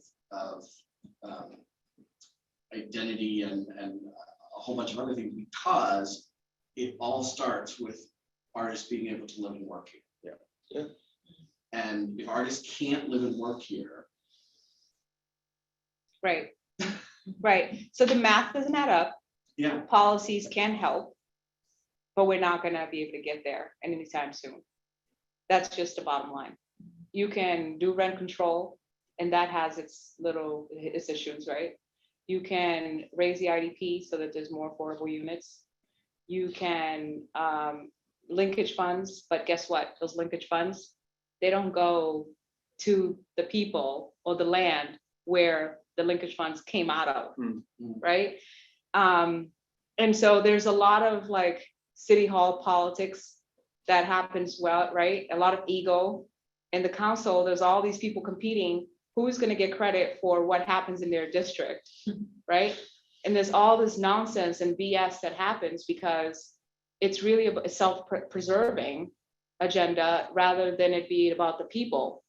identity and a whole bunch of other things, because it all starts with artists being able to live and work here. Yeah. And if artists can't live and work here. Right. Right. So the math doesn't add up. Yeah. Policies can help, but we're not going to be able to get there anytime soon. That's just the bottom line. You can do rent control, and that has its issues, right? You can raise the IDP so that there's more affordable units. You can linkage funds, but guess what? Those linkage funds, they don't go to the people or the land where the linkage funds came out of, right? And so there's a lot of City Hall politics that happens, well, right? A lot of ego. In the council, there's all these people competing. Who's going to get credit for what happens in their district, right? And there's all this nonsense and BS that happens because it's really a self-preserving agenda rather than it being about the people.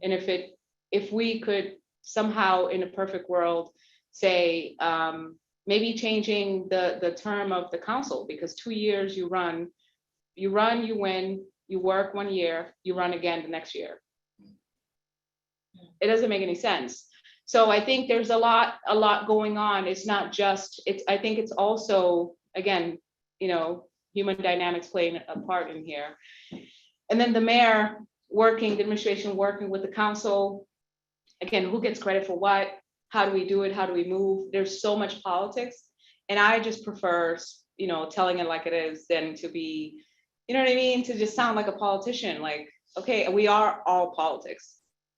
And if we could somehow in a perfect world say, maybe changing the term of the council, because 2 years you run, you win, you work 1 year, you run again the next year. It doesn't make any sense. So I think there's a lot going on. It's not just, I think it's also, again, human dynamics playing a part in here. And then the mayor the administration working with the council. Again, who gets credit for what? How do we do it? How do we move? There's so much politics. And I just prefer, telling it like it is than to be, you know what I mean? To just sound like a politician, like, okay, we are all politics,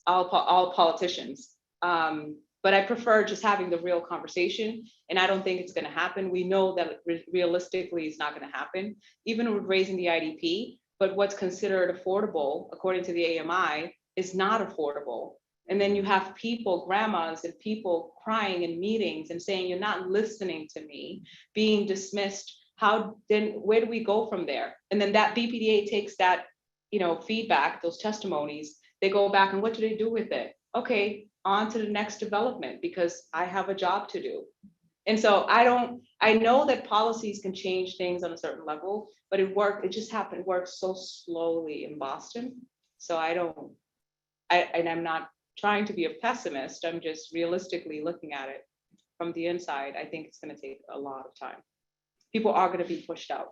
all politicians. But I prefer just having the real conversation. And I don't think it's going to happen. We know that realistically it's not going to happen, even with raising the IDP. But what's considered affordable, according to the AMI, is not affordable. And then you have people, grandmas and people crying in meetings and saying, you're not listening to me, being dismissed. Where do we go from there? And then that BPDA takes that, feedback, those testimonies, they go back and what do they do with it? Okay, on to the next development because I have a job to do. And so I know that policies can change things on a certain level, but it works so slowly in Boston. So I'm not trying to be a pessimist. I'm just realistically looking at it from the inside. I think it's going to take a lot of time. People are going to be pushed out.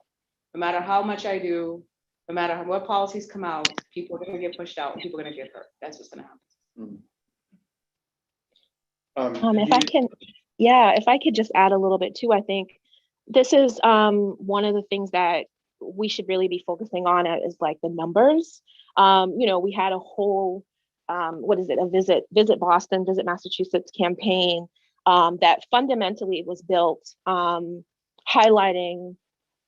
No matter how much I do, no matter what policies come out, people are going to get pushed out and people are going to get hurt. That's what's going to happen. If I could just add a little bit too, I think this is one of the things that we should really be focusing on is like the numbers. We had a whole, Visit Boston, Visit Massachusetts campaign that fundamentally was built highlighting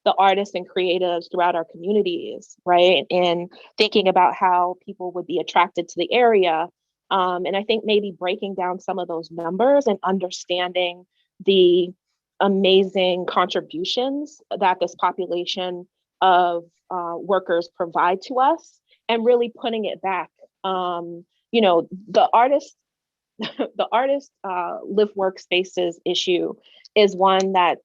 the artists and creatives throughout our communities, right? And thinking about how people would be attracted to the area. And I think maybe breaking down some of those numbers and understanding the amazing contributions that this population of workers provide to us and really putting it back. The artist live workspaces issue is one that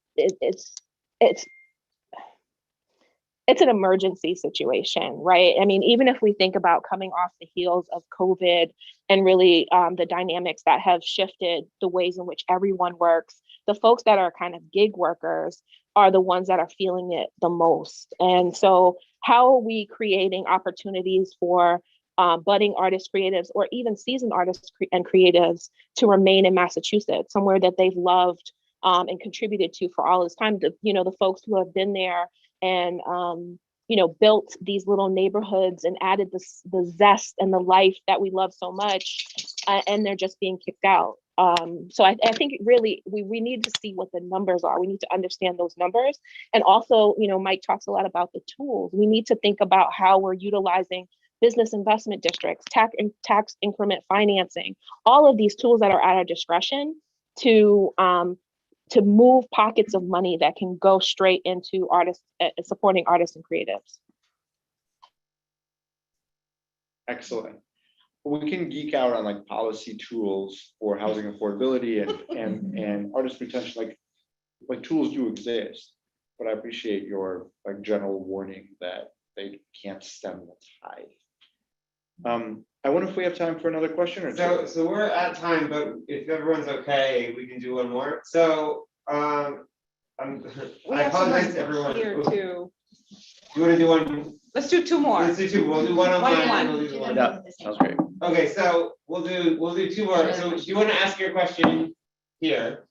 it's an emergency situation, right? I mean, even if we think about coming off the heels of COVID and really the dynamics that have shifted the ways in which everyone works, the folks that are kind of gig workers are the ones that are feeling it the most. And so how are we creating opportunities for budding artists, creatives, or even seasoned artists and creatives to remain in Massachusetts, somewhere that they've loved and contributed to for all this time? The folks who have been there and built these little neighborhoods and added the zest and the life that we love so much, and they're just being kicked out. So I think really we need to see what the numbers are. We need to understand those numbers. And also, Mike talks a lot about the tools. We need to think about how we're utilizing business investment districts, tax increment financing, all of these tools that are at our discretion to move pockets of money that can go straight into artists, supporting artists and creatives. Excellent. We can geek out on like policy tools for housing affordability and artist retention, like tools do exist, but I appreciate your like general warning that they can't stem the tide. I wonder if we have time for another question or two. So we're at time, but if everyone's okay, we can do one more. So I apologize to everyone. Here too. You want to do one? Let's do two more. Let's do two. We'll do one online. One. We'll do one. Yeah, sounds great. Okay, so we'll do two more. So do you want to ask your question here,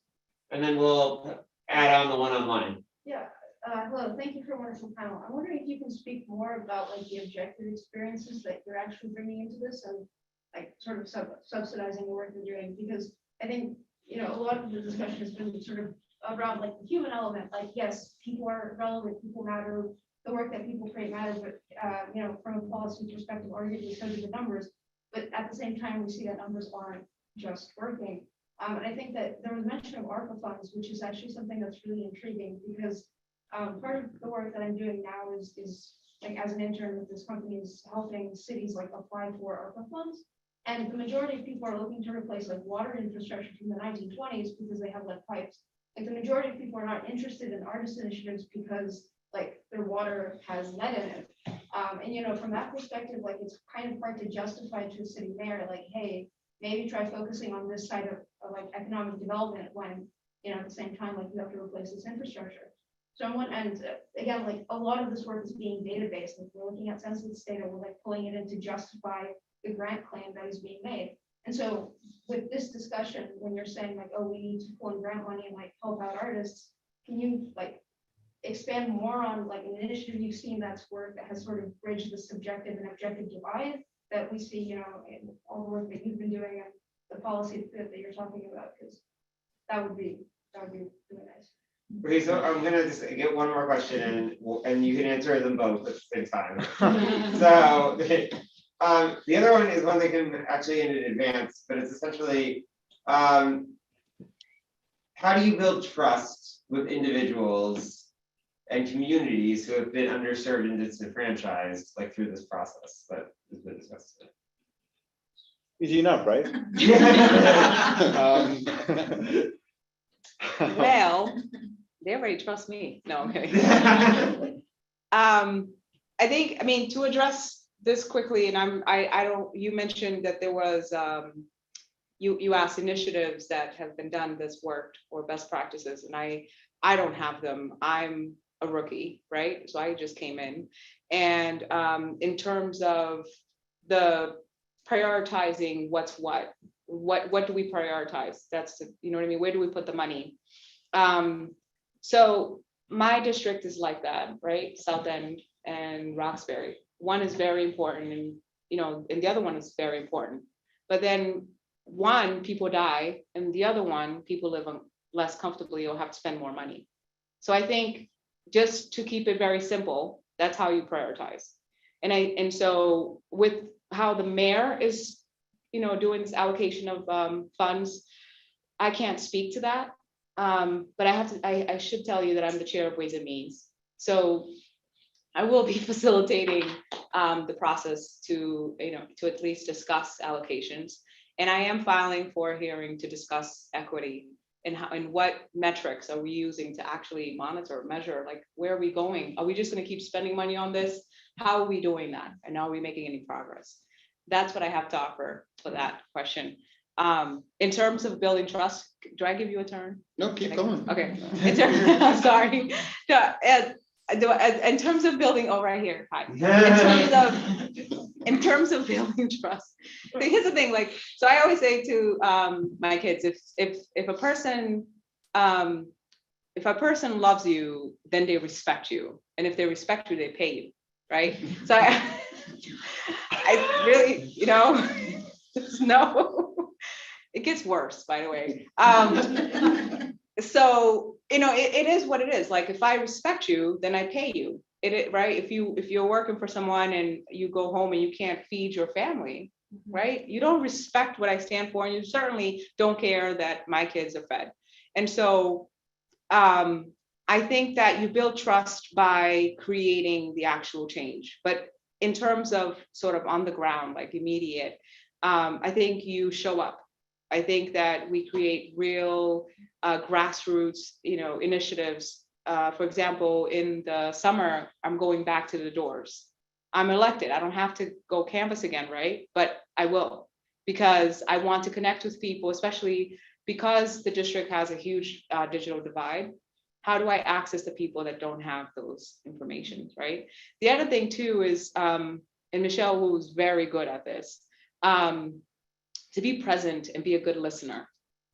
and then we'll add on the one online? Yeah. Hello. Thank you for a wonderful panel. I'm wondering if you can speak more about like the objective experiences that you're actually bringing into this and like sort of subsidizing the work you're doing, because I think a lot of the discussion has been sort of around like the human element. Like, yes, people are relevant, people matter, the work that people create matters, but, you know, from a policy perspective, arguably because of the numbers. But at the same time, we see that numbers aren't just working. And I think that there was mention of ARPA funds, which is actually something that's really intriguing because part of the work that I'm doing now is like as an intern with this company is helping cities like apply for ARPA funds. And the majority of people are looking to replace like water infrastructure from the 1920s because they have lead pipes. Like the majority of people are not interested in artist initiatives because like their water has lead in it. And you know, from that perspective, like it's kind of hard to justify to a city mayor, like, hey, maybe try focusing on this side of like economic development when, you know, at the same time, like you have to replace this infrastructure. So on one end, again, like a lot of this work is being data-based. Like we're looking at census data, we're like pulling it in to justify the grant claim that is being made. And so with this discussion, when you're saying like, oh, we need to pull in grant money and like help out artists, can you like expand more on like an initiative you've seen that's work that has sort of bridged the subjective and objective divide that we see, you know, in all the work that you've been doing and the policy that you're talking about? Because that would be really nice. Okay, so I'm gonna just get one more question and you can answer them both at the same time. So the other one is one that can actually in advance, but it's essentially how do you build trust with individuals and communities who have been underserved and disenfranchised like through this process that has been discussed today? Easy enough, right? Well, they already trust me. No, okay. I think, I mean, to address this quickly, and I don't, you mentioned that there was, you asked initiatives that have been done that's worked or best practices, and I don't have them. I'm a rookie, right? So I just came in. And in terms of the prioritizing what's what do we prioritize? That's, you know what I mean? Where do we put the money? So my district is like that, right? South End and Roxbury. One is very important, and you know, and the other one is very important. But then one, people die, and the other one, people live less comfortably or have to spend more money. So I think just to keep it very simple, that's how you prioritize. And so with how the mayor is, you know, doing this allocation of funds, I can't speak to that. But I should tell you that I'm the chair of Ways and Means. So I will be facilitating the process to, you know, to at least discuss allocations. And I am filing for a hearing to discuss equity and how, and what metrics are we using to actually monitor, measure, like where are we going? Are we just going to keep spending money on this? How are we doing that? And are we making any progress? That's what I have to offer for that question. In terms of building trust, do I give you a turn? No, keep going. Okay. I'm sorry. No, in terms of building, oh, right here. Hi. In terms of building trust. Here's the thing, like, so I always say to my kids, if a person loves you, then they respect you, and if they respect you, they pay you, right? So I really, you know, no. It gets worse, by the way. So, you know, it is what it is. Like, if I respect you, then I pay you. Right? If you're working for someone and you go home and you can't feed your family, right? You don't respect what I stand for, and you certainly don't care that my kids are fed. And so, I think that you build trust by creating the actual change. But in terms of sort of on the ground, like immediate, I think you show up. I think that we create real grassroots, you know, initiatives. For example, in the summer, I'm going back to the doors. I'm elected. I don't have to go canvass again, right? But I will, because I want to connect with people, especially because the district has a huge digital divide. How do I access the people that don't have those information, right? The other thing too is, and Michelle was very good at this, to be present and be a good listener,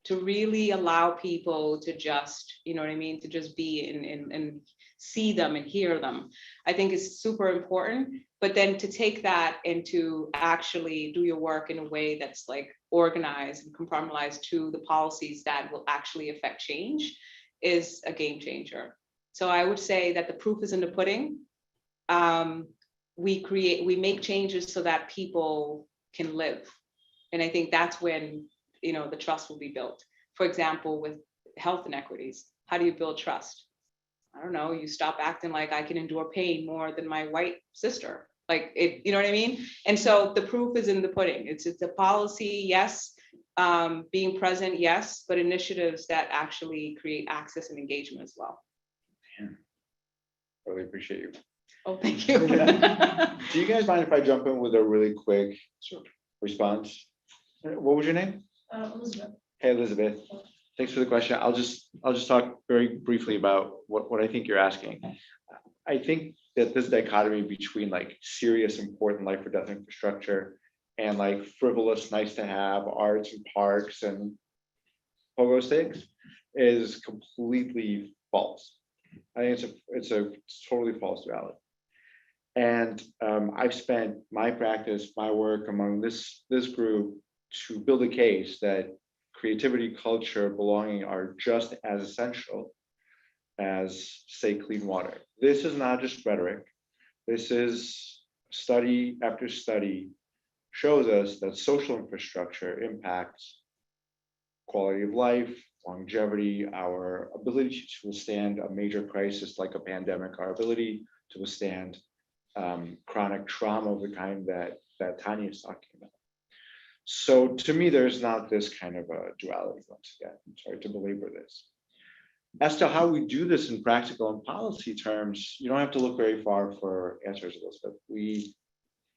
to really allow people to just, you know what I mean, to just be and see them and hear them, I think is super important. But then to take that and to actually do your work in a way that's like organized and compartmentalized to the policies that will actually affect change is a game changer. So I would say that the proof is in the pudding. we make changes so that people can live. And I think that's when, the trust will be built. For example, with health inequities, how do you build trust? I don't know, you stop acting like I can endure pain more than my white sister. Like it, you know what I mean? And so the proof is in the pudding. It's a policy, yes. Being present, yes, but initiatives that actually create access and engagement as well. Really appreciate you. Oh, thank you. Do you guys mind if I jump in with a really quick response? What was your name? Elizabeth. Hey, Elizabeth. Thanks for the question. I'll just talk very briefly about what I think you're asking. I think that this dichotomy between like serious, important life or death infrastructure and like frivolous, nice to have arts and parks and pogo sticks is completely false. I think it's a totally false reality. And I've spent my practice, my work among this group to build a case that creativity, culture, belonging are just as essential as, say, clean water. This is not just rhetoric. This is study after study shows us that social infrastructure impacts quality of life, longevity, our ability to withstand a major crisis like a pandemic, our ability to withstand chronic trauma of the kind that Tania is talking about. So to me, there's not this kind of a duality once again. I'm sorry to belabor this. As to how we do this in practical and policy terms, you don't have to look very far for answers, Elizabeth. We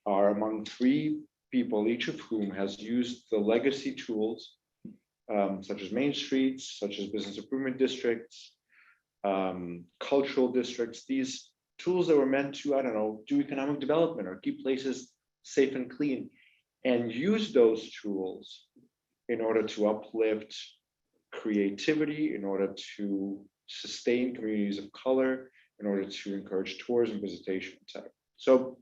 are among 3 people, each of whom has used the legacy tools, such as Main Streets, such as business improvement districts, cultural districts, these tools that were meant to, I don't know, do economic development or keep places safe and clean, and use those tools in order to uplift creativity, in order to sustain communities of color, in order to encourage tourism, visitation, etc. So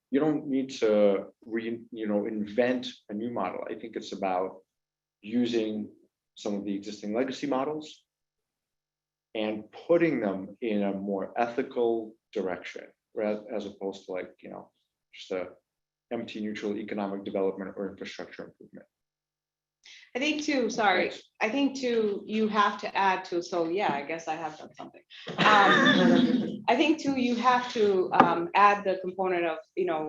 you don't need to invent a new model. I think it's about using some of the existing legacy models and putting them in a more ethical direction, as opposed to like, just a empty neutral economic development or infrastructure improvement. I think too, sorry, I think too, you have to add to, so yeah, I guess I have done something. I think too, you have to add the component of,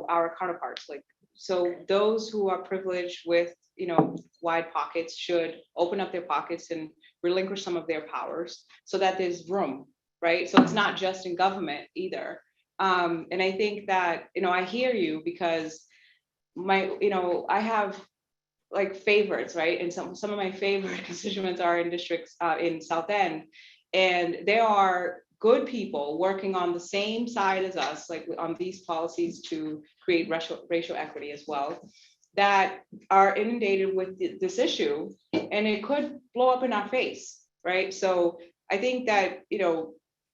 our counterparts, like, so those who are privileged with, wide pockets should open up their pockets and relinquish some of their powers so that there's room, right? So it's not just in government either. And I think that, I hear you because I have like favorites, right? And some of my favorite constituents are in districts in South End, and there are good people working on the same side as us, like on these policies to create racial equity as well, that are inundated with this issue, and it could blow up in our face, right? So I think that,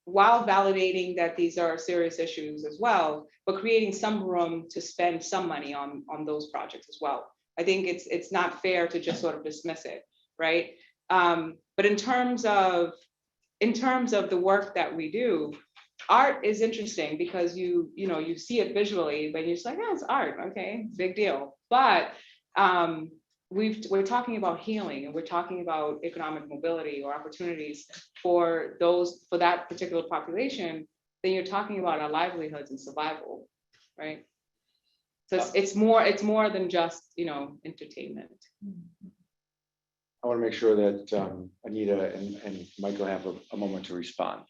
while validating that these are serious issues as well, but creating some room to spend some money on those projects as well. I think it's not fair to just sort of dismiss it, right? But in terms of the work that we do, art is interesting because you see it visually, but you're just like, oh, it's art, okay, big deal. But we're talking about healing, and we're talking about economic mobility or opportunities for that particular population. Then you're talking about our livelihoods and survival, right? So it's more than just entertainment. I want to make sure that Anita and Michael have a moment to respond.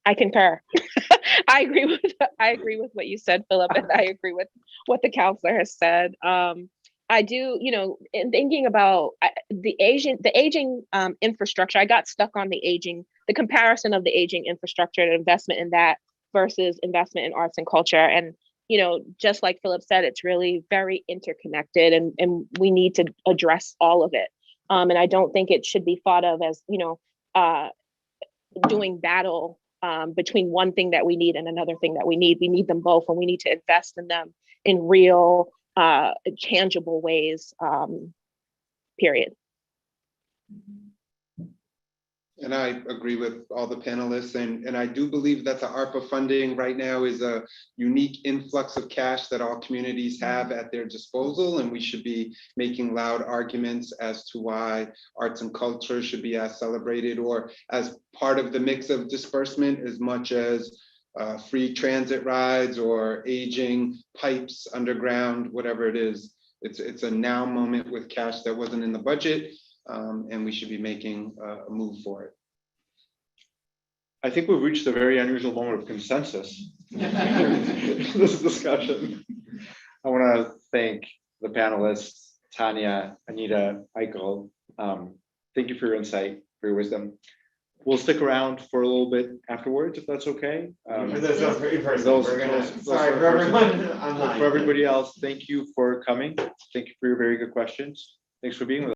I concur. I agree with what you said, Philip, and I agree with what the counselor has said. I do, in thinking about the aging infrastructure, I got stuck on the comparison of the aging infrastructure and investment in that versus investment in arts and culture. And, just like Philip said, it's really very interconnected, and we need to address all of it. And I don't think it should be thought of as, doing battle between one thing that we need and another thing that we need. We need them both, and we need to invest in them in real, tangible ways, period. And I agree with all the panelists, and I do believe that the ARPA funding right now is a unique influx of cash that all communities have at their disposal, and we should be making loud arguments as to why arts and culture should be as celebrated or as part of the mix of disbursement as much as free transit rides or aging pipes underground, whatever it is. It's a now moment with cash that wasn't in the budget. And we should be making a move for it. I think we've reached a very unusual moment of consensus in this discussion. I want to thank the panelists, Tania, Anita, Michael. Thank you for your insight, for your wisdom. We'll stick around for a little bit afterwards, if that's okay. For those not in person, those- we're gonna, those sorry are for in person. everyone online. For everybody else, thank you for coming. Thank you for your very good questions. Thanks for being with us.